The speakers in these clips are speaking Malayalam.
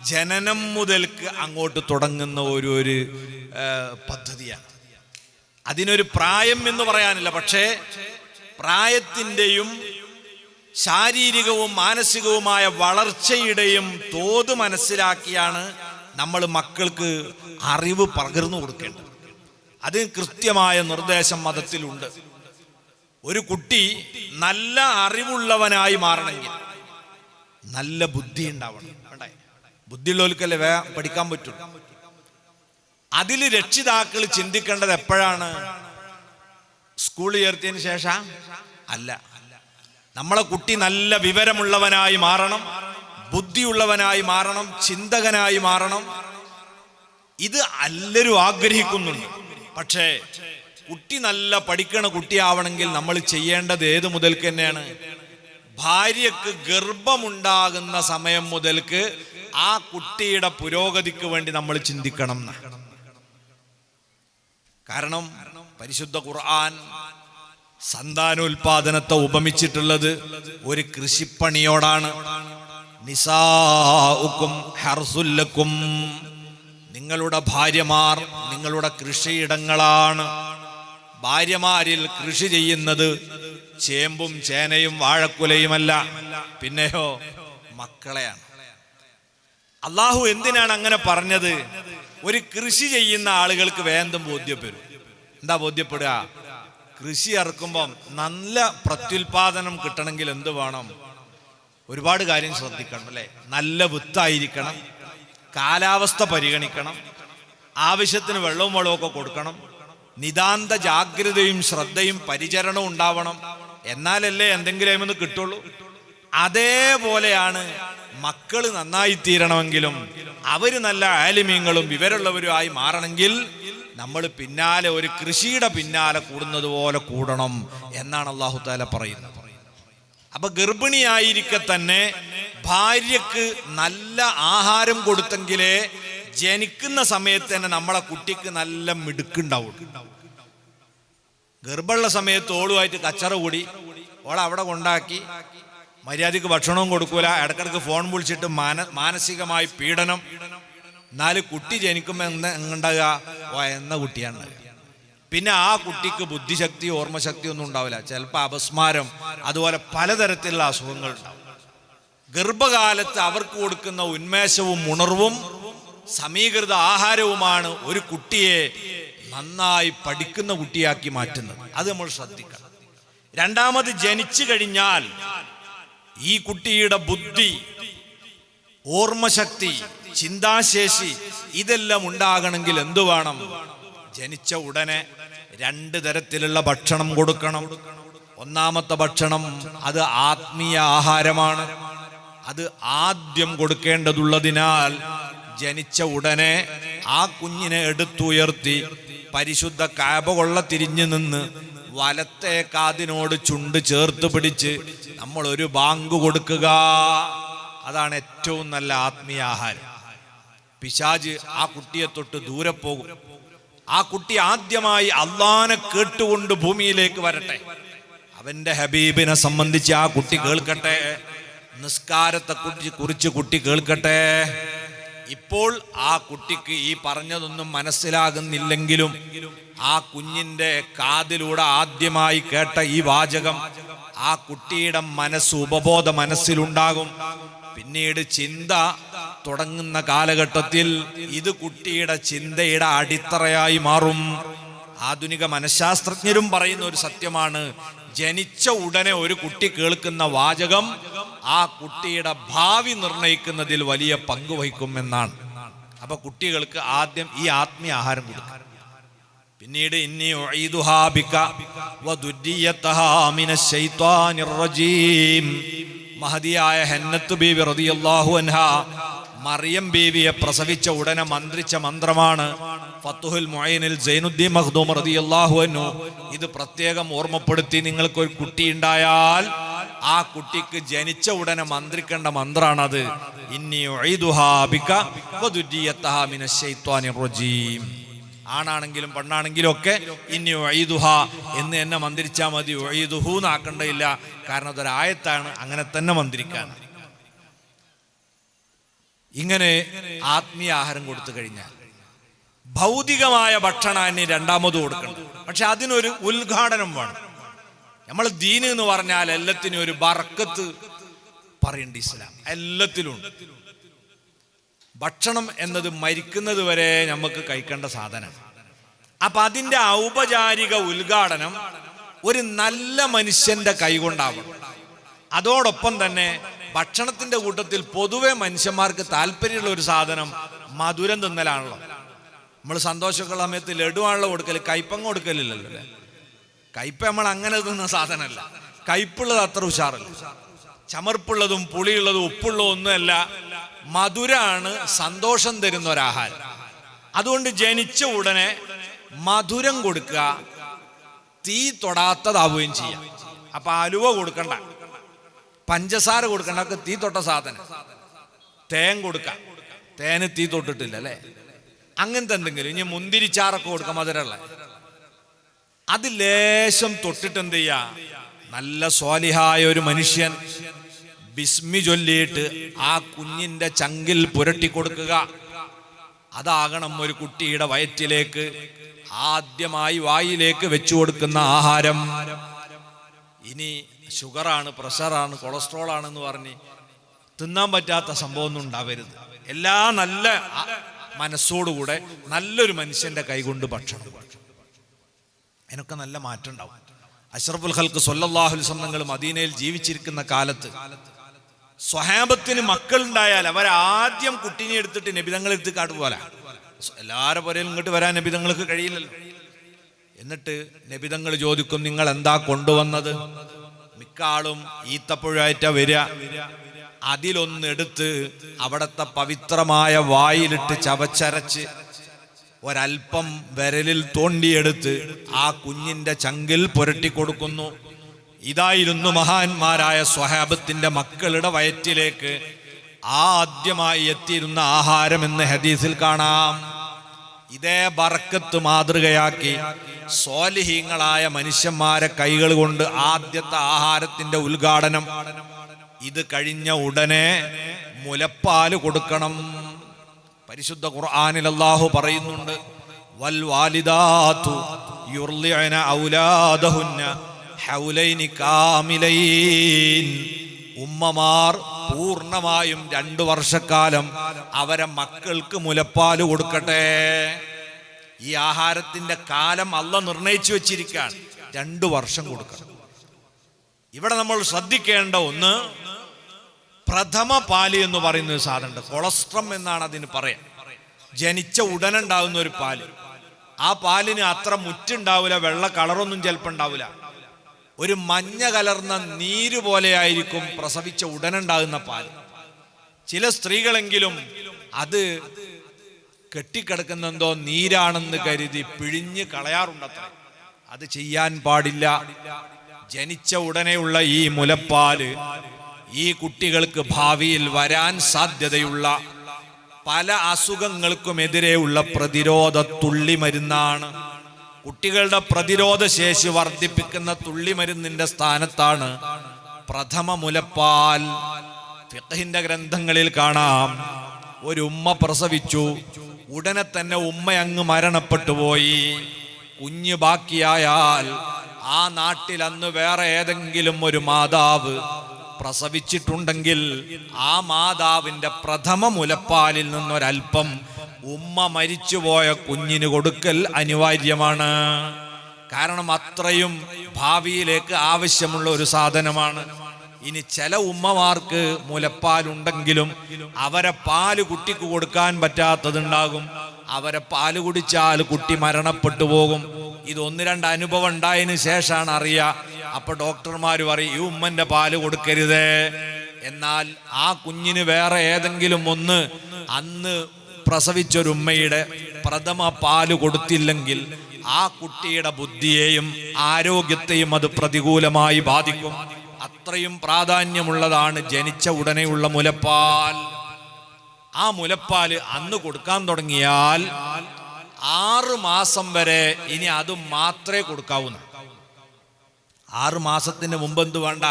ജനനം മുതൽക്ക് അങ്ങോട്ട് തുടങ്ങുന്ന ഒരു പദ്ധതിയാണ്. അതിനൊരു പ്രായം എന്ന് പറയാനില്ല. പക്ഷേ പ്രായത്തിൻ്റെയും ശാരീരികവും മാനസികവുമായ വളർച്ചയുടെയും തോത് മനസ്സിലാക്കിയാണ് നമ്മൾ മക്കൾക്ക് അറിവ് പകർന്നു കൊടുക്കേണ്ടത്. അതിന് കൃത്യമായ നിർദ്ദേശം മതത്തിലുണ്ട്. ഒരു കുട്ടി നല്ല അറിവുള്ളവനായി മാറണമെങ്കിൽ നല്ല ബുദ്ധി ഉണ്ടാവണം. ബുദ്ധിയുള്ളവർക്കല്ലേ പഠിക്കാൻ പറ്റും. അതിൽ രക്ഷിതാക്കൾ ചിന്തിക്കേണ്ടത് എപ്പോഴാണ്? സ്കൂൾ ചേർത്തിയതിന് ശേഷം അല്ല. നമ്മളെ കുട്ടി നല്ല വിവരമുള്ളവനായി മാറണം, ബുദ്ധിയുള്ളവനായി മാറണം, ചിന്തകനായി മാറണം. ഇത് എല്ലാവരും ആഗ്രഹിക്കുന്നുണ്ട്. പക്ഷേ കുട്ടി നല്ല പഠിക്കണ കുട്ടിയാവണമെങ്കിൽ നമ്മൾ ചെയ്യേണ്ടത് ഏത് മുതൽക്ക് തന്നെയാണ്? ഭാര്യക്ക് ഗർഭമുണ്ടാകുന്ന സമയം മുതൽക്ക് ആ കുട്ടിയുടെ പുരോഗതിക്ക് വേണ്ടി നമ്മൾ ചിന്തിക്കണം. കാരണം പരിശുദ്ധ ഖുർആൻ സന്താനോൽപാദനത്തെ ഉപമിച്ചിട്ടുള്ളത് ഒരു കൃഷിപ്പണിയോടാണ്. നിസാഉക്കും ഹർസുൽ ലക്കും, നിങ്ങളുടെ ഭാര്യമാർ നിങ്ങളുടെ കൃഷിയിടങ്ങളാണ്. ഭാര്യമാരിൽ കൃഷി ചെയ്യുന്നത് ചേമ്പും ചേനയും വാഴക്കുലയുമല്ല, പിന്നെയോ മക്കളെയാണ്. അള്ളാഹു എന്തിനാണ് അങ്ങനെ പറഞ്ഞത്? ഒരു കൃഷി ചെയ്യുന്ന ആളുകൾക്ക് വേഗം ബോധ്യപ്പെടും. എന്താ ബോധ്യപ്പെടുക? കൃഷി ഇറക്കുമ്പം നല്ല പ്രത്യുൽപാദനം കിട്ടണമെങ്കിൽ എന്ത് വേണം? ഒരുപാട് കാര്യം ശ്രദ്ധിക്കണം അല്ലേ? നല്ല വിത്തായിരിക്കണം, കാലാവസ്ഥ പരിഗണിക്കണം, ആവശ്യത്തിന് വെള്ളവും വളമൊക്കെ കൊടുക്കണം, നിതാന്ത ജാഗ്രതയും ശ്രദ്ധയും പരിചരണവും ഉണ്ടാവണം. എന്നാലല്ലേ എന്തെങ്കിലും അതിൽ കിട്ടുള്ളൂ. അതേപോലെയാണ് മക്കൾ നന്നായി തീരണമെങ്കിലും അവര് നല്ല ആലിമീങ്ങളും വിവരമുള്ളവരുമായി മാറണമെങ്കിൽ നമ്മൾ പിന്നാലെ ഒരു കൃഷിയുടെ പിന്നാലെ കൂടുന്നത് പോലെ കൂടണം എന്നാണ് അല്ലാഹു തആല പറയുന്നത്. അപ്പൊ ഗർഭിണിയായിരിക്കെ തന്നെ ഭാര്യക്ക് നല്ല ആഹാരം കൊടുത്തെങ്കിലേ ജനിക്കുന്ന സമയത്ത് തന്നെ നമ്മളെ കുട്ടിക്ക് നല്ല മിടുക്കുണ്ടാവും. ഗർഭമുള്ള സമയത്ത് ഓളുമായിട്ട് കച്ചറ കൂടി ഓളെ അവിടെ കൊണ്ടാക്കി മര്യാദക്ക് ഭക്ഷണവും കൊടുക്കൂല, ഇടക്കിടക്ക് ഫോൺ വിളിച്ചിട്ട് മാനസികമായി പീഡനം. എന്നാലും കുട്ടി ജനിക്കുമ്പോൾ ഉണ്ടാകുക എന്ന കുട്ടിയാണ്. പിന്നെ ആ കുട്ടിക്ക് ബുദ്ധിശക്തി ഓർമ്മശക്തി ഒന്നും ഉണ്ടാവില്ല. ചിലപ്പോൾ അപസ്മാരം, അതുപോലെ പലതരത്തിലുള്ള അസുഖങ്ങൾ ഉണ്ടാവും. ഗർഭകാലത്ത് അവർക്ക് കൊടുക്കുന്ന ഉന്മേഷവും ഉണർവും സമീകൃത ആഹാരവുമാണ് ഒരു കുട്ടിയെ നന്നായി പഠിക്കുന്ന കുട്ടിയാക്കി മാറ്റുന്നത്. അത് നമ്മൾ ശ്രദ്ധിക്കണം. രണ്ടാമത്, ജനിച്ചു കഴിഞ്ഞാൽ ഈ കുട്ടിയുടെ ബുദ്ധി, ഓർമ്മശക്തി, ചിന്താശേഷി ഇതെല്ലാം ഉണ്ടാകണമെങ്കിൽ എന്തു വേണം? ജനിച്ച ഉടനെ 2 തരത്തിലുള്ള ഭക്ഷണം കൊടുക്കണം. ഒന്നാമത്തെ ഭക്ഷണം അത് ആത്മീയ ആഹാരമാണ്. അത് ആദ്യം കൊടുക്കേണ്ടതുള്ളതിനാൽ ജനിച്ച ഉടനെ ആ കുഞ്ഞിനെ എടുത്തുയർത്തി പരിശുദ്ധ കഅബ കൊള്ള തിരിഞ്ഞു നിന്ന് വലത്തെ കാതിനോട് ചുണ്ട് ചേർത്ത് പിടിച്ച് നമ്മൾ ഒരു ബാങ്ക് കൊടുക്കുക. അതാണ് ഏറ്റവും നല്ല ആത്മീയ ആഹാരം. പിശാച് ആ കുട്ടിയെ തൊട്ട് ദൂരെ പോകും. ആ കുട്ടി ആദ്യമായി അള്ളാനെ കേട്ടുകൊണ്ട് ഭൂമിയിലേക്ക് വരട്ടെ. അവന്റെ ഹബീബിനെ സംബന്ധിച്ച് ആ കുട്ടി കേൾക്കട്ടെ. നിസ്കാരത്തെ കുറിച്ച് കുട്ടി കേൾക്കട്ടെ. ഇപ്പോൾ ആ കുട്ടിക്ക് ഈ പറഞ്ഞതൊന്നും മനസ്സിലാകുന്നില്ലെങ്കിലും ആ കുഞ്ഞിന്റെ കാതിലൂടെ ആദ്യമായി കേട്ട ഈ വാചകം ആ കുട്ടിയുടെ ഉപബോധ മനസ്സിലുണ്ടാകും. പിന്നീട് ചിന്ത തുടങ്ങുന്ന കാലഘട്ടത്തിൽ ഇത് കുട്ടിയുടെ ചിന്തയുടെ അടിത്തറയായി മാറും. ആധുനിക മനഃശാസ്ത്രജ്ഞരും പറയുന്ന ഒരു സത്യമാണ്, ജനിച്ച ഉടനെ ഒരു കുട്ടി കേൾക്കുന്ന വാചകം ആ കുട്ടിയുടെ ഭാവി നിർണയിക്കുന്നതിൽ വലിയ പങ്ക് വഹിക്കും എന്നാണ്. അപ്പൊ കുട്ടികൾക്ക് ആദ്യം ഈ ആത്മീയ ആഹാരം കൊടുക്കുക. പിന്നീട് ഇന്നി ഉഈദുഹാ ബിക വദുരിയതഹാ മിനശ് ശൈത്വാനിർ റജീം. മഹദിയായ ഹന്നത്ത് ബീവി റളിയല്ലാഹു അൻഹാ മറിയം ബീവിയെ പ്രസവിച്ച ഉടനെ മന്ത്രിച്ച മന്ത്രമാണ് ഫത്തുഹുൽ മുഈനിൽ സൈനുദ്ദീൻ മഖ്ദൂം റളിയല്ലാഹു അൻഹു ഇത് പ്രത്യേകം ഓർമ്മപ്പെടുത്തി. നിങ്ങൾക്കൊരു കുട്ടി ഉണ്ടായാൽ ആ കുട്ടിക്ക് ജനിച്ച ഉടനെ മന്ത്രിക്കേണ്ട മന്ത്രാണത്. ഇന്നി ഉഈദുഹാ ബിക വദുരിയതഹാ മിനശ് ശൈത്വാനിർ റജീം. ആണാണെങ്കിലും പെണ്ണാണെങ്കിലും ഒക്കെ ഇന്നി ഉഈദുഹാ എന്ന് എന്നെ മന്ത്രിച്ചാൽ മതി, ഉഈദുഹു എന്നാക്കേണ്ടതില്ല. കാരണം അതൊരായത്താണ്, അങ്ങനെ തന്നെ മന്ത്രിക്കാൻ. ഇങ്ങനെ ആത്മീയ ആഹാരം കൊടുത്തു കഴിഞ്ഞാൽ ഭൗതികമായ ഭക്ഷണാన్ని രണ്ടാമത് കൊടുക്കണം. പക്ഷെ അതിനൊരു ഉദ്ഘാടനം വേണം. നമ്മൾ ദീന് എന്ന് പറഞ്ഞാൽ എല്ലാത്തിനും ഒരു ബർക്കത്ത് പറയേണ്ട ഇസ്ലാം എല്ലാത്തിലും ഉണ്ട്. ഭക്ഷണം എന്നത് മരിക്കുന്നത് വരെ നമുക്ക് കഴിക്കേണ്ട സാധനമാണ്. അപ്പൊ അതിന്റെ ഔപചാരിക ഉദ്ഘാടനം ഒരു നല്ല മനുഷ്യന്റെ കൈകൊണ്ടാവണം. അതോടൊപ്പം തന്നെ ഭക്ഷണത്തിന്റെ കൂട്ടത്തിൽ പൊതുവെ മനുഷ്യന്മാർക്ക് താല്പര്യമുള്ള ഒരു സാധനം മധുരം തിന്നലാണല്ലോ. നമ്മൾ സന്തോഷമുള്ള സമയത്ത് ലഡുവാണല്ലോ കൊടുക്കല്, കയ്പങ്ങ കൊടുക്കലില്ലല്ലോ അല്ലേ. കയ്പ നമ്മൾ അങ്ങനെ തിന്ന സാധനമല്ല. കയ്പുള്ളത് അത്ര ഉഷാറല്ല. ചമർപ്പുള്ളതും പുളിയുള്ളതും ഉപ്പുള്ളതും ഒന്നുമല്ല. മധുരാണ് സന്തോഷം തരുന്ന ഒരാഹാരം. അതുകൊണ്ട് ജനിച്ച ഉടനെ മധുരം കൊടുക്കുക, തീ തൊടാത്തതാവുകയും ചെയ്യാം. അപ്പൊ അലുവ കൊടുക്കണ്ട, പഞ്ചസാര കൊടുക്കണ്ട, ഒക്കെ തീ തൊട്ട സാധനം. തേൻ കൊടുക്കാം, തേന് തീ തൊട്ടിട്ടില്ല അല്ലേ. അങ്ങനത്തെ എന്തെങ്കിലും. ഇനി മുന്തിരിച്ചാറൊക്കെ കൊടുക്കാം മധുരമുള്ള. അത് ലേശം തൊട്ടിട്ട് എന്ത് ചെയ്യാ, നല്ല സ്വാലിഹായ ഒരു മനുഷ്യൻ ബിസ്മി ചൊല്ലിയിട്ട് ആ കുഞ്ഞിന്റെ ചങ്കിൽ പുരട്ടി കൊടുക്കുക. അതാകണം ഒരു കുട്ടിയുടെ വയറ്റിലേക്ക് ആദ്യമായി വായിലേക്ക് വെച്ചു കൊടുക്കുന്ന ആഹാരം. ഇനി ഷുഗറാണ്, പ്രഷറാണ്, കൊളസ്ട്രോൾ ആണെന്ന് പറഞ്ഞ് തിന്നാൻ പറ്റാത്ത സംഭവമൊന്നും ഉണ്ടാവരുത്. എല്ലാ നല്ല മനസ്സോടുകൂടെ നല്ലൊരു മനുഷ്യന്റെ കൈകൊണ്ട് ഭക്ഷണം, അതിനൊക്കെ നല്ല മാറ്റം ഉണ്ടാവും. അഷ്റഫുൽ ഖൽഖ് സ്വല്ലല്ലാഹു അലൈഹി വസല്ലം തങ്ങൾ മദീനയിൽ ജീവിച്ചിരിക്കുന്ന കാലത്ത് സ്വഹാബത്തിന് മക്കളുണ്ടായാൽ അവരാദ്യം കുട്ടീനെ എടുത്തിട്ട് നബിതങ്ങളെ എടുത്ത് കാട്ടുപോലെ. എല്ലാവരും പുരയിൽ ഇങ്ങോട്ട് വരാൻ നബിതങ്ങൾക്ക് കഴിയില്ലല്ലോ. എന്നിട്ട് നബിതങ്ങൾ ചോദിക്കും, നിങ്ങൾ എന്താ കൊണ്ടുവന്നത്? മിക്ക ആളും ഈത്തപ്പുഴായിട്ടാ വരിക. അതിലൊന്നെടുത്ത് അവിടത്തെ പവിത്രമായ വായിലിട്ട് ചവച്ചരച്ച് ഒരൽപ്പം വിരലിൽ തോണ്ടിയെടുത്ത് ആ കുഞ്ഞിന്റെ ചങ്കിൽ പുരട്ടി കൊടുക്കുന്നു. ഇതായിരുന്നു മഹാന്മാരായ സ്വഹാബത്തിന്റെ മക്കളുടെ വയറ്റിലേക്ക് ആദ്യമായി എത്തിയിരുന്ന ആഹാരം എന്ന് ഹദീസിൽ കാണാം. ഇതേ ബർക്കത്ത് മാതൃകയാക്കി സ്വാലിഹീങ്ങളായ മനുഷ്യന്മാരെ കൈകൾ കൊണ്ട് ആദ്യത്തെ ആഹാരത്തിന്റെ ഉദ്ഘാടനം. ഇത് കഴിഞ്ഞ ഉടനെ മുലപ്പാല് കൊടുക്കണം. പരിശുദ്ധ ഖുർആനിൽ അല്ലാഹു പറയുന്നുണ്ട്, വൽ വാലിദാതു യുർളിഅന ഔലാദഹുന്ന ഹൗലൈനി കാമിലൈൻ. ഉമ്മമാർ പൂർണ്ണമായും 2 വർഷക്കാലം അവരെ മക്കൾക്ക് മുലപ്പാല് കൊടുക്കട്ടെ. ഈ ആഹാരത്തിന്റെ കാലം അല്ലാഹു നിർണയിച്ചു വെച്ചിരിക്കുകയാണ്. 2 വർഷം കൊടുക്കണം. ഇവിടെ നമ്മൾ ശ്രദ്ധിക്കേണ്ട ഒന്ന്, പ്രഥമ പാല് എന്ന് പറയുന്ന ഒരു സാധനമുണ്ട്. കൊളസ്ട്രം എന്നാണ് അതിന് പറയാം. ജനിച്ച ഉടനെ ഉണ്ടാകുന്ന ഒരു പാല്. ആ പാലിന് അത്ര മുറ്റുണ്ടാവില്ല, വെള്ള കളറൊന്നും ചിലപ്പോൾ ഉണ്ടാവില്ല. ഒരു മഞ്ഞ കലർന്ന നീര് പോലെയായിരിക്കും പ്രസവിച്ച ഉടനുണ്ടാകുന്ന പാൽ. ചില സ്ത്രീകളെങ്കിലും അത് കെട്ടിക്കിടക്കുന്നെന്തോ നീരാണെന്ന് കരുതി പിഴിഞ്ഞ് കളയാറുണ്ടത്രേ. അത് ചെയ്യാൻ പാടില്ല. ജനിച്ച ഉടനെയുള്ള ഈ മുലപ്പാല് ഈ കുട്ടികൾക്ക് ഭാവിയിൽ വരാൻ സാധ്യതയുള്ള പല അസുഖങ്ങൾക്കുമെതിരെയുള്ള പ്രതിരോധ തുള്ളി മരുന്നാണ്. കുട്ടികളുടെ പ്രതിരോധ ശേഷി വർദ്ധിപ്പിക്കുന്ന തുള്ളി മരുന്നിന്റെ സ്ഥാനത്താണ് പ്രഥമ മുലപ്പാൽ. ഫിഖ്ഹിന്റെ ഗ്രന്ഥങ്ങളിൽ കാണാം, ഒരു ഉമ്മ പ്രസവിച്ചു, ഉടനെ തന്നെ ഉമ്മ അങ്ങ് മരണപ്പെട്ടു പോയി. കുഞ്ഞ് ബാക്കിയായാൽ ആ നാട്ടിൽ അന്ന് വേറെ ഏതെങ്കിലും ഒരു മാതാവ് പ്രസവിച്ചിട്ടുണ്ടെങ്കിൽ ആ മാതാവിന്റെ പ്രഥമ മുലപ്പാലിൽ നിന്നൊരൽപ്പം ഉമ്മ മരിച്ചുപോയ കുഞ്ഞിന് കൊടുക്കൽ അനിവാര്യമാണ്. കാരണം അത്രയും ഭാവിയിലേക്ക് ആവശ്യമുള്ള ഒരു സാധനമാണ്. ഇനി ചില ഉമ്മമാർക്ക് മുലപ്പാലുണ്ടെങ്കിലും അവരെ പാല് കുട്ടിക്ക് കൊടുക്കാൻ പറ്റാത്തതുണ്ടാകും. അവരെ പാല് കുടിച്ചാൽ കുട്ടി മരണപ്പെട്ടു പോകും. ഇത് 1-2 അനുഭവം ഉണ്ടായതിനു ശേഷമാണ് അറിയുക. അപ്പൊ ഡോക്ടർമാർ പറയും, ഈ ഉമ്മന്റെ പാല് കൊടുക്കരുതേ. എന്നാൽ ആ കുഞ്ഞിന് വേറെ ഏതെങ്കിലും ഒന്ന് അന്ന് പ്രസവിച്ചൊരുമ്മയുടെ പ്രഥമ പാല് കൊടുത്തില്ലെങ്കിൽ ആ കുട്ടിയുടെ ബുദ്ധിയെയും ആരോഗ്യത്തെയും അത് പ്രതികൂലമായി ബാധിക്കും. അത്രയും പ്രാധാന്യമുള്ളതാണ് ജനിച്ച ഉടനെയുള്ള മുലപ്പാൽ. ആ മുലപ്പാല് അന്ന് കൊടുക്കാൻ തുടങ്ങിയാൽ 6 മാസം വരെ ഇനി അത് മാത്രമേ കൊടുക്കാവൂ. 6 മാസത്തിന് മുമ്പ് എന്ത് വേണ്ട,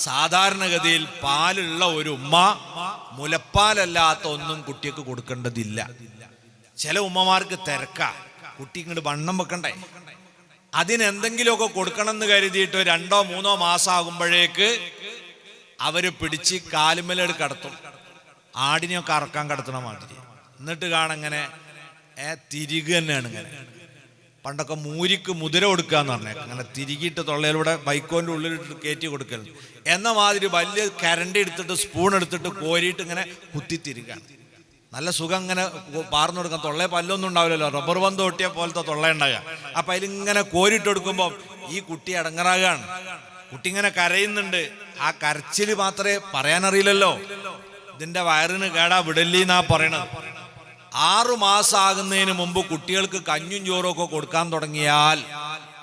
സാധാരണഗതിയിൽ പാലുള്ള ഒരു ഉമ്മ മുലപ്പാലല്ലാത്ത ഒന്നും കുട്ടിക്ക് കൊടുക്കേണ്ടതില്ല. ചില ഉമ്മമാർക്ക് തിരക്കാ, കുട്ടി ഇങ്ങോട്ട് വണ്ണം വെക്കണ്ടേ, അതിനെന്തെങ്കിലുമൊക്കെ കൊടുക്കണം എന്ന് കരുതിയിട്ട് 2-3 മാസം ആകുമ്പോഴേക്ക് അവര് പിടിച്ച് കാലുമേലെട് കടത്തും, ആടിനെയൊക്കെ അറക്കാൻ കടത്തണ മാതിരി. എന്നിട്ട് കാണങ്ങനെ തിരികെ തന്നെയാണ്. ഇങ്ങനെ പണ്ടൊക്കെ മൂരിക്ക് മുതിര കൊടുക്കുക എന്ന് പറഞ്ഞേക്കാം, അങ്ങനെ തിരികിയിട്ട് തൊള്ളയിലൂടെ ബൈക്കോന്റെ ഉള്ളിലിട്ട് കയറ്റി കൊടുക്കൽ എന്ന മാതിരി വലിയ കരണ്ടി എടുത്തിട്ട് സ്പൂൺ എടുത്തിട്ട് കോരിയിട്ട് ഇങ്ങനെ കുത്തിത്തിരിക്കുകയാണ്. നല്ല സുഖം ഇങ്ങനെ പാർന്നു കൊടുക്കാൻ. തൊള്ളയെ പല്ലൊന്നും ഉണ്ടാവില്ലല്ലോ, റബ്ബർ പന്ത് ഒട്ടിയ പോലത്തെ തൊള്ള ഉണ്ടാകുക. അപ്പൊ അതിലിങ്ങനെ കോരിട്ട് കൊടുക്കുമ്പോൾ ഈ കുട്ടി അടങ്ങറാകാണ്. കുട്ടി ഇങ്ങനെ കരയുന്നുണ്ട്. ആ കരച്ചില് മാത്രമേ പറയാനറിയില്ലല്ലോ. ഇതിന്റെ വയറിന് കേടാ, വിടല്ലിന്നാ പറയണത്. 6 മാസം ആകുന്നതിന് മുമ്പ് കുട്ടികൾക്ക് കഞ്ഞും ചോറും ഒക്കെ കൊടുക്കാൻ തുടങ്ങിയാൽ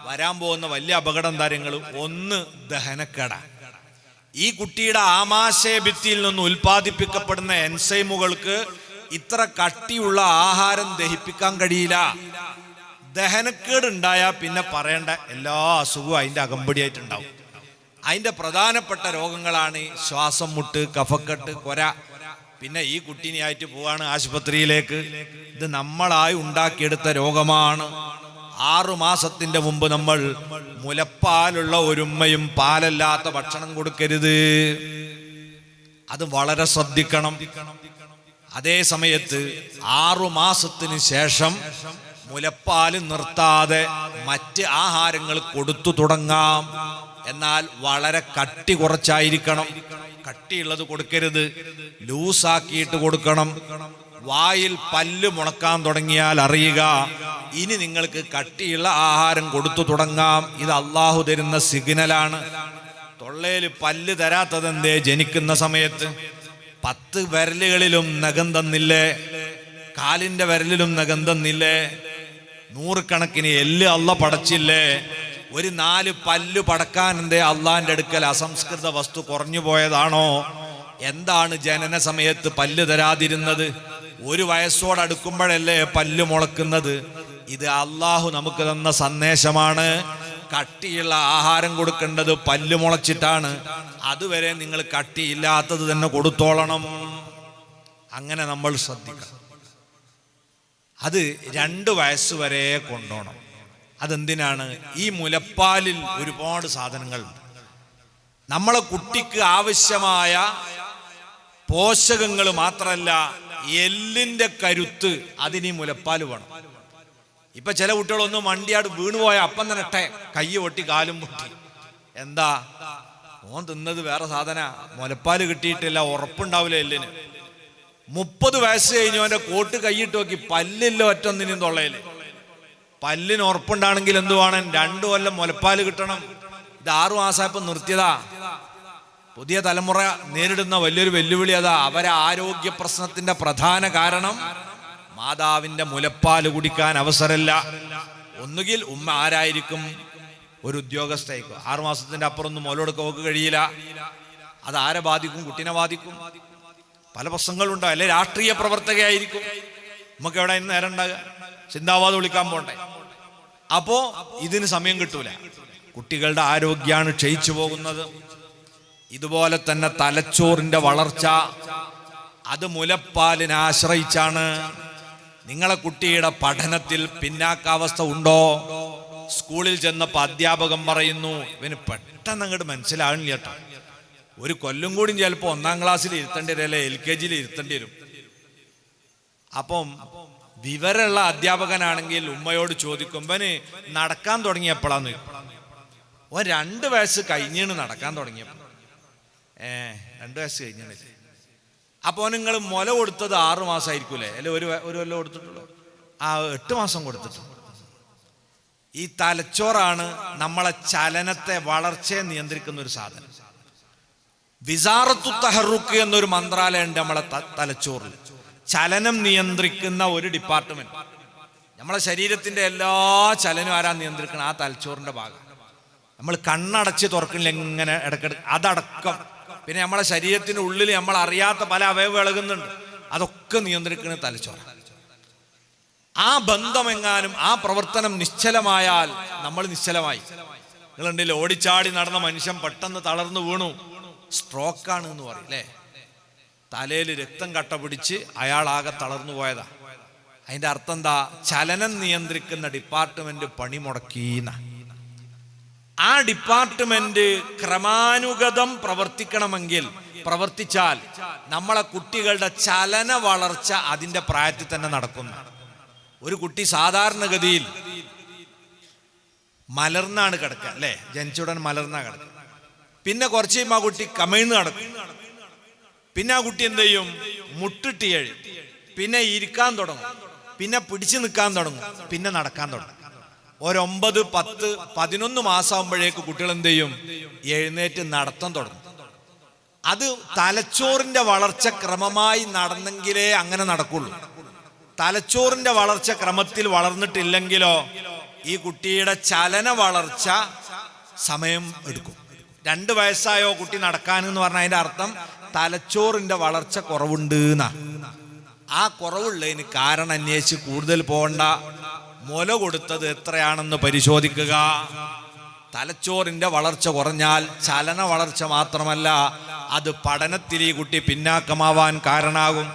വരാൻ പോകുന്ന വലിയ അപകടം കാര്യങ്ങളും ഒന്ന് ദഹനക്കേട. ഈ കുട്ടിയുടെ ആമാശയ ഭിത്തിയിൽ നിന്ന് ഉൽപ്പാദിപ്പിക്കപ്പെടുന്ന എൻസൈമുകൾക്ക് ഇത്ര കട്ടിയുള്ള ആഹാരം ദഹിപ്പിക്കാൻ കഴിയില്ല. ദഹനക്കേട് ഉണ്ടായാൽ പിന്നെ പറയേണ്ട എല്ലാ അസുഖവും അതിൻ്റെ അകമ്പടിയായിട്ടുണ്ടാവും. അതിൻ്റെ പ്രധാനപ്പെട്ട രോഗങ്ങളാണ് ശ്വാസം മുട്ട്, കഫക്കെട്ട്, കൊര. പിന്നെ ഈ കുട്ടീനെയായിട്ട് പോവാണ് ആശുപത്രിയിലേക്ക്. ഇത് നമ്മളായി ഉണ്ടാക്കിയെടുത്ത രോഗമാണ്. 6 മാസത്തിന്റെ മുമ്പ് നമ്മൾ മുലപ്പാലുള്ള ഒരുമ്മയും പാലല്ലാത്ത ഭക്ഷണം കൊടുക്കരുത്. അത് വളരെ ശ്രദ്ധിക്കണം. അതേ സമയത്ത് 6 മാസത്തിന് ശേഷം മുലപ്പാല് നിർത്താതെ മറ്റ് ആഹാരങ്ങൾ കൊടുത്തു തുടങ്ങാം. എന്നാൽ വളരെ കട്ടി കുറച്ചായിരിക്കണം. കട്ടിയുള്ളത് കൊടുക്കരുത്, ലൂസാക്കിയിട്ട് കൊടുക്കണം. വായിൽ പല്ല് മുളക്കാൻ തുടങ്ങിയാൽ അറിയുക, ഇനി നിങ്ങൾക്ക് കട്ടിയുള്ള ആഹാരം കൊടുത്തു തുടങ്ങാം. ഇത് അള്ളാഹു തരുന്ന സിഗ്നലാണ്. തൊള്ളയിൽ പല്ല് തരാത്തതെന്തേ? ജനിക്കുന്ന സമയത്ത് 10 വിരലുകളിലും നഖം തന്നില്ലേ, കാലിന്റെ വിരലിലും നഖം തന്നില്ലേ, 100 കണക്കിന് എല്ല് അള്ള പടച്ചില്ലേ. ഒരു 4 പല്ല് പടക്കാൻ എന്തേ അള്ളാന്റെ അടുക്കൽ അസംസ്കൃത വസ്തു കുറഞ്ഞു പോയതാണോ? എന്താണ് ജനന സമയത്ത് പല്ല് തരാതിരുന്നത്? 1 വയസ്സോടടുക്കുമ്പോഴല്ലേ പല്ല് മുളക്കുന്നത്? ഇത് അള്ളാഹു നമുക്ക് തന്ന സന്ദേശമാണ്. കട്ടിയുള്ള ആഹാരം കൊടുക്കേണ്ടത് പല്ല് മുളച്ചിട്ടാണ്. അതുവരെ നിങ്ങൾ കട്ടിയില്ലാത്തത് തന്നെ കൊടുത്തോളണം. അങ്ങനെ നമ്മൾ ശ്രദ്ധിക്കണം. അത് 2 വയസ്സ് വരെ കൊണ്ടോണം. അതെന്തിനാണ്? ഈ മുലപ്പാലിൽ ഒരുപാട് സാധനങ്ങളുണ്ട്. നമ്മളെ കുട്ടിക്ക് ആവശ്യമായ പോഷകങ്ങൾ മാത്രമല്ല, എല്ലിന്റെ കരുത്ത് അതിന് മുലപ്പാൽ വേണം. ഇപ്പൊ ചില കുട്ടികളൊന്നും വണ്ടിയാട് വീണുപോയ അപ്പം തന്നെ കൈ പൊട്ടി കാലും പൊട്ടി. എന്താ? ഓൻ തിന്നത് വേറെ സാധന, മുലപ്പാല് കിട്ടിയിട്ടില്ല, ഉറപ്പുണ്ടാവില്ല എല്ലിന്. 30 വയസ്സ് കഴിഞ്ഞു അവന്റെ കോട്ട് കൈയിട്ട് നോക്കി, പല്ലില്ല ഒറ്റൊന്നിനും തൊള്ളയില്. പല്ലിന് ഉറപ്പുണ്ടാണെങ്കിൽ എന്ത് വേണം? 2 കൊല്ലം മുലപ്പാല് കിട്ടണം. ഇത് 6 മാസമായപ്പോ നിർത്തിയതാ. പുതിയ തലമുറ നേരിടുന്ന വലിയൊരു വെല്ലുവിളി അതാ. അവരെ ആരോഗ്യ പ്രശ്നത്തിന്റെ പ്രധാന കാരണം മാതാവിന്റെ മുലപ്പാല് കുടിക്കാൻ അവസരമില്ല. ഒന്നുകിൽ ഉമ്മ ആരായിരിക്കും? ഒരു ഉദ്യോഗസ്ഥയായിരിക്കും. 6 മാസത്തിന്റെ അപ്പുറം ഒന്നും മുലകൊടുക്കാൻ നമുക്ക് കഴിയില്ല. അത് ആരെ ബാധിക്കും? കുട്ടീനെ ബാധിക്കും. പല പ്രശ്നങ്ങളുണ്ടോ. അല്ലെ രാഷ്ട്രീയ പ്രവർത്തകയായിരിക്കും. നമുക്ക് എവിടെ ഇന്ന് നേരം ഉണ്ടാകുക? ചിന്താവാദം വിളിക്കാൻ പോണ്ടേ? അപ്പോ ഇതിന് സമയം കിട്ടൂല. കുട്ടികളുടെ ആരോഗ്യമാണ് ക്ഷയിച്ചു പോകുന്നത്. ഇതുപോലെ തന്നെ തലച്ചോറിന്റെ വളർച്ച അത് മുലപ്പാലിനെ ആശ്രയിച്ചാണ്. നിങ്ങളെ കുട്ടിയുടെ പഠനത്തിൽ പിന്നാക്കാവസ്ഥ ഉണ്ടോ? സ്കൂളിൽ ചെന്നപ്പോൾ അധ്യാപകൻ പറയുന്നു, ഇവന് പെട്ടെന്ന് അങ്ങോട്ട് മനസ്സിലാകണില്ല കേട്ടോ, ഒരു കൊല്ലം കൂടി ചിലപ്പോൾ 1ാം ക്ലാസ്സിൽ ഇരുത്തേണ്ടി വരും, അല്ലെ LKG ഇരുത്തേണ്ടി വരും. അപ്പം വിവരമുള്ള അധ്യാപകനാണെങ്കിൽ ഉമ്മയോട് ചോദിക്കും, ഇവന് നടക്കാൻ തുടങ്ങിയപ്പോഴാന്ന്. ഓൻ 2 വയസ്സ് കഴിഞ്ഞാണ് നടക്കാൻ തുടങ്ങിയപ്പോൾ. 2 വയസ്സ് കഴിഞ്ഞാണ്. അപ്പോൾ നിങ്ങൾ മുല കൊടുത്തത് 6 മാസമായിരിക്കൂലേ? അല്ലെ ഒരു കൊല്ലം കൊടുത്തിട്ടുള്ളൂ? 8 മാസം കൊടുത്തിട്ടുണ്ട്. ഈ തലച്ചോറാണ് നമ്മളെ ചലനത്തെ, വളർച്ചയെ നിയന്ത്രിക്കുന്ന ഒരു സാധനം. വിസാറത്തു തഹറുക്ക് എന്നൊരു മന്ത്രാലയം ഉണ്ട് നമ്മളെ തലച്ചോറിൽ. ചലനം നിയന്ത്രിക്കുന്ന ഒരു ഡിപ്പാർട്ട്മെന്റ്. നമ്മളെ ശരീരത്തിന്റെ എല്ലാ ചലനവും ആരാ നിയന്ത്രിക്കണം? ആ തലച്ചോറിന്റെ ഭാഗം. നമ്മൾ കണ്ണടച്ച് തുറക്കണില്ല എങ്ങനെ ഇടക്കിടക്ക്, അതടക്കം. പിന്നെ നമ്മളെ ശരീരത്തിന്റെ ഉള്ളിൽ നമ്മൾ അറിയാത്ത പല അവയവം ഇളകുന്നുണ്ട്, അതൊക്കെ നിയന്ത്രിക്കുന്നത് തലച്ചോറ്. ആ ബന്ധമെങ്ങാനും, ആ പ്രവർത്തനം നിശ്ചലമായാൽ നമ്മൾ നിശ്ചലമായി. നിങ്ങളുണ്ടല്ലോ, ഓടിച്ചാടി നടന്ന മനുഷ്യൻ പെട്ടെന്ന് തളർന്നു വീണു, സ്ട്രോക്കാണ് എന്ന് പറയും അല്ലേ? തലയിൽ രക്തം കട്ട പിടിച്ച് അയാളാകെ തളർന്നു പോയതാ. അതിൻ്റെ അർത്ഥം എന്താ? ചലനം നിയന്ത്രിക്കുന്ന ഡിപ്പാർട്ട്മെന്റ് പണി മുടക്കീന്ന. ആ ഡിപ്പാർട്ട്മെന്റ് ക്രമാനുഗതം പ്രവർത്തിച്ചാൽ നമ്മളെ കുട്ടികളുടെ ചലന വളർച്ച അതിൻ്റെ പ്രായത്തിൽ തന്നെ നടക്കുന്നു. ഒരു കുട്ടി സാധാരണഗതിയിൽ മലർന്നാണ് കിടക്കുക അല്ലേ? ജനിച്ചുടൻ മലർന്നാ കിടക്കുക. പിന്നെ കുറച്ച് കഴിയുമ്പോൾ ആ കുട്ടി കമിഴ്ന്ന് കിടക്കും. പിന്നെ ആ കുട്ടി എന്ത് ചെയ്യും? മുട്ടിട്ട് എഴും. പിന്നെ ഇരിക്കാൻ തുടങ്ങും. പിന്നെ പിടിച്ചു നിൽക്കാൻ തുടങ്ങും. പിന്നെ നടക്കാൻ തുടങ്ങും. 9, 10, 11 മാസമാകുമ്പോഴേക്ക് കുട്ടികൾ എന്ത് ചെയ്യും? എഴുന്നേറ്റ് നടത്തം തുടങ്ങും. അത് തലച്ചോറിന്റെ വളർച്ച ക്രമമായി നടന്നെങ്കിലേ അങ്ങനെ നടക്കുള്ളൂ. തലച്ചോറിന്റെ വളർച്ച ക്രമത്തിൽ വളർന്നിട്ടില്ലെങ്കിലോ ഈ കുട്ടിയുടെ ചലന വളർച്ച സമയം എടുക്കും. 2 വയസ്സായോ കുട്ടി നടക്കാനെന്ന് പറഞ്ഞാൽ അതിന്റെ അർത്ഥം തലച്ചോറിന്റെ വളർച്ച കുറവുണ്ട് എന്നാ. ആ കുറവുള്ളതിന് കാരണം അന്വേഷിച്ച് കൂടുതൽ പോകണ്ട. മുല കൊടുത്തത് എത്രയാണെന്ന് പരിശോധിക്കുക. തലച്ചോറിന്റെ വളർച്ച കുറഞ്ഞാൽ ചലന വളർച്ച മാത്രമല്ല, അത് പഠനത്തിൽ ഈ കുട്ടി പിന്നാക്കമാവാൻ കാരണമാകും.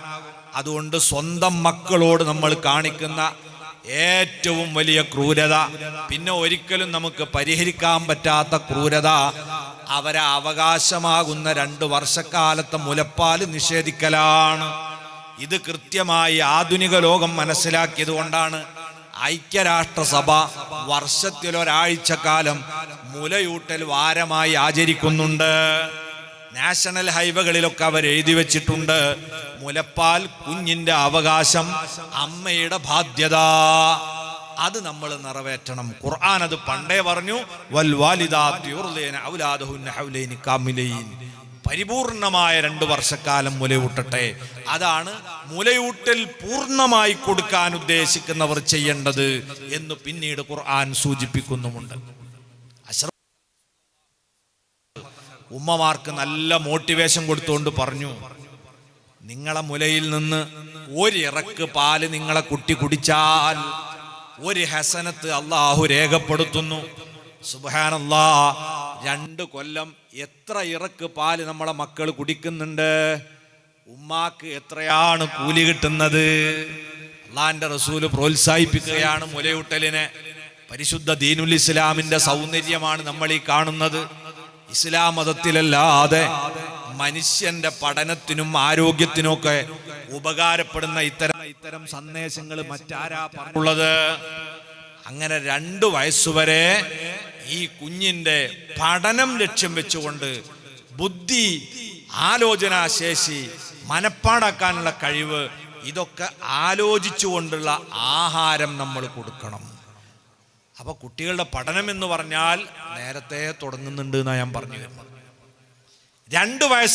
അതുകൊണ്ട് സ്വന്തം മക്കളോട് നമ്മൾ കാണിക്കുന്ന ഏറ്റവും വലിയ ക്രൂരത, പിന്നെ ഒരിക്കലും നമുക്ക് പരിഹരിക്കാൻ പറ്റാത്ത ക്രൂരത, അവരെ അവകാശമാകുന്ന 2 വർഷക്കാലത്തെ മുലപ്പാല് നിഷേധിക്കലാണ്. ഇത് കൃത്യമായി ആധുനിക ലോകം മനസ്സിലാക്കിയത് കൊണ്ടാണ് ഐക്യരാഷ്ട്രസഭ വർഷത്തിലൊരാഴ്ചക്കാലം മുലയൂട്ടൽ വാരമായി ആചരിക്കുന്നുണ്ട്. നാഷണൽ ഹൈവേകളിലൊക്കെ അവർ എഴുതി വെച്ചിട്ടുണ്ട്, മുലപ്പാൽ കുഞ്ഞിന്റെ അവകാശം, അമ്മയുടെ ബാധ്യത. അത് നമ്മൾ നിറവേറ്റണം. ഖുർആൻ അത് പണ്ടേ പറഞ്ഞു, വൽ വാലിദാതു യുർദിന ഔലാദഹുന്ന ഹൗലൈനി കാമിലൈൻ. പരിപൂർണമായ 2 വർഷക്കാലം മുലയൂട്ടട്ടെ. അതാണ് മുലയൂട്ടൽ പൂർണ്ണമായി കൊടുക്കാൻ ഉദ്ദേശിക്കുന്നവർ ചെയ്യേണ്ടത് എന്ന് പിന്നീട് ഖുർആൻ സൂചിപ്പിക്കുന്നുമുണ്ട്. ഉമ്മമാർക്ക് നല്ല മോട്ടിവേഷൻ കൊടുത്തുകൊണ്ട് പറഞ്ഞു, നിങ്ങളെ മുലയിൽ നിന്ന് 1 ഇറക്ക് പാല് നിങ്ങളെ കുട്ടി കുടിച്ചാൽ 1 ഹസനത്ത് അള്ളാഹു രേഖപ്പെടുത്തുന്നു. സുബ്ഹാനല്ലാഹ്, 2 കൊല്ലം എത്ര ഇറക്ക് പാല് നമ്മളെ മക്കൾ കുടിക്കുന്നുണ്ട്? ഉമ്മാക്ക് എത്രയാണ് കൂലി കിട്ടുന്നത്? അള്ളാന്റെ റസൂല് പ്രോത്സാഹിപ്പിക്കുകയാണ് മുലയൂട്ടലിനെ. പരിശുദ്ധ ദീനുൽ ഇസ്ലാമിന്റെ സൗന്ദര്യമാണ് നമ്മൾ ഈ കാണുന്നത്. ഇസ്ലാം മതത്തിലല്ലാതെ മനുഷ്യന്റെ പഠനത്തിനും ആരോഗ്യത്തിനുമൊക്കെ ഉപകാരപ്പെടുന്ന ഇത്തരം സന്ദേശങ്ങൾ മറ്റാരാ പറഞ്ഞുള്ളത്? അങ്ങനെ 2 വയസ്സുവരെ ഈ കുഞ്ഞിന്റെ പഠനം ലക്ഷ്യം വെച്ചുകൊണ്ട് ബുദ്ധി, ആലോചനാശേഷി, മനപ്പാടാക്കാനുള്ള കഴിവ്, ഇതൊക്കെ ആലോചിച്ചുകൊണ്ടുള്ള ആഹാരം നമ്മൾ കൊടുക്കണം. അപ്പൊ കുട്ടികളുടെ പഠനം എന്ന് പറഞ്ഞാൽ നേരത്തെ തുടങ്ങുന്നുണ്ട് എന്നാ ഞാൻ പറഞ്ഞു. 2 വയസ്സ്